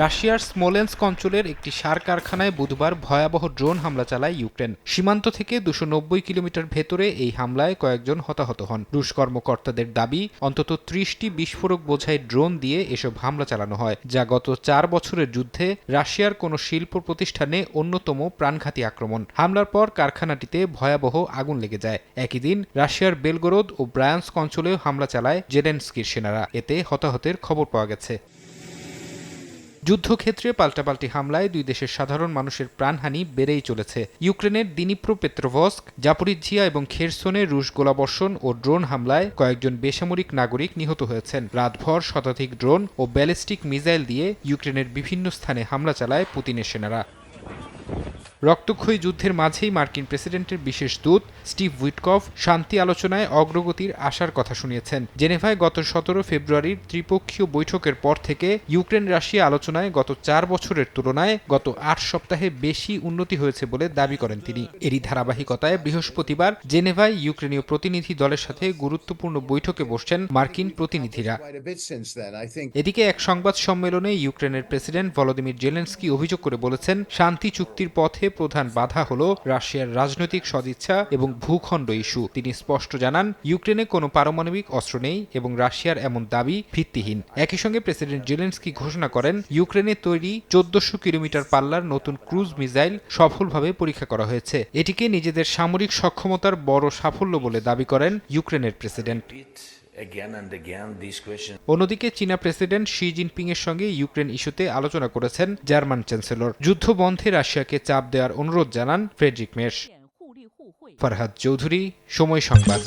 রাশিয়ার স্মোলেন্স্ক অঞ্চলের একটি সার কারখানায় বুধবার ভয়াবহ ড্রোন হামলা চালায় ইউক্রেন। সীমান্ত থেকে 290 কিলোমিটার ভেতরে এই হামলায় কয়েকজন হতাহত হন। রুশ কর্মকর্তাদের দাবি, অন্তত 30টি বিস্ফোরক বোঝাই ড্রোন দিয়ে এসব হামলা চালানো হয়, যা গত 4 বছরের যুদ্ধে রাশিয়ার কোনো শিল্প প্রতিষ্ঠানে অন্যতম প্রাণঘাতী আক্রমণ। হামলার পর কারখানাটিতে ভয়াবহ আগুন লেগে যায়। একই দিন রাশিয়ার বেলগোরোদ ও ব্রায়ান্স্ক অঞ্চলেও হামলা চালায় জেলেনস্কির সেনারা। এতে হতাহতের খবর পাওয়া গেছে। যুদ্ধক্ষেত্রে পাল্টাপাল্টি হামলায় দুই দেশের সাধারণ মানুষের প্রাণহানি বেড়েই চলেছে। ইউক্রেনের দিনিপ্রোপেত্রভস্ক, জাপোরিঝিয়া এবং খেরসনে রুশ গোলাবর্ষণ ও ড্রোন হামলায় কয়েকজন বেসামরিক নাগরিক নিহত হয়েছেন। রাতভর শতাধিক ড্রোন ও ব্যালিস্টিক মিসাইল দিয়ে ইউক্রেনের বিভিন্ন স্থানে হামলা চালায় পুতিনের সেনারা। রক্তক্ষয়ী যুদ্ধের মাঝেই মার্কিন প্রেসিডেন্টের বিশেষ দূত স্টিভ উইটকফ শান্তি আলোচনায় অগ্রগতির আশার কথা শুনিয়েছেন। জেনেভায় গত 17 ফেব্রুয়ারির ত্রিপক্ষীয় বৈঠকের পর থেকে ইউক্রেন রাশিয়া আলোচনায় গত 4 বছরের তুলনায় গত 8 সপ্তাহে বেশি উন্নতি হয়েছে বলে দাবি করেন তিনি। এরই ধারাবাহিকতায় বৃহস্পতিবার জেনেভায় ইউক্রেনীয় প্রতিনিধি দলের সাথে গুরুত্বপূর্ণ বৈঠকে বসছেন মার্কিন প্রতিনিধিরা। এদিকে এক সংবাদ সম্মেলনে ইউক্রেনের প্রেসিডেন্ট ভলোদিমির জেলেনস্কি অভিযোগ করে বলেছেন, শান্তি চুক্তির পথে প্রধান বাধা হলো রাশিয়ার রাজনৈতিক সদিচ্ছা এবং ভূখণ্ড ইস্যু। তিনি স্পষ্ট জানান, ইউক্রেনে কোনো পারমাণবিক অস্ত্র নেই এবং রাশিয়ার এমন দাবি ভিত্তিহীন। একই সঙ্গে প্রেসিডেন্ট জেলেনস্কি ঘোষণা করেন, ইউক্রেনে তৈরি 1400 কিলোমিটার পাল্লার নতুন ক্রুজ মিসাইল সফলভাবে পরীক্ষা করা হয়েছে। এটিকে নিজেদের সামরিক সক্ষমতার বড় সাফল্য বলে দাবি করেন ইউক্রেনের প্রেসিডেন্ট। অন্যদিকে চীনা প্রেসিডেন্ট শি জিনপিং এর সঙ্গে ইউক্রেন ইস্যুতে আলোচনা করেছেন জার্মান চ্যান্সেলর। যুদ্ধ বন্ধে রাশিয়াকে চাপ দেওয়ার অনুরোধ জানান ফ্রেডরিক মের্শ। ফরহাদ চৌধুরী, সময় সংবাদ।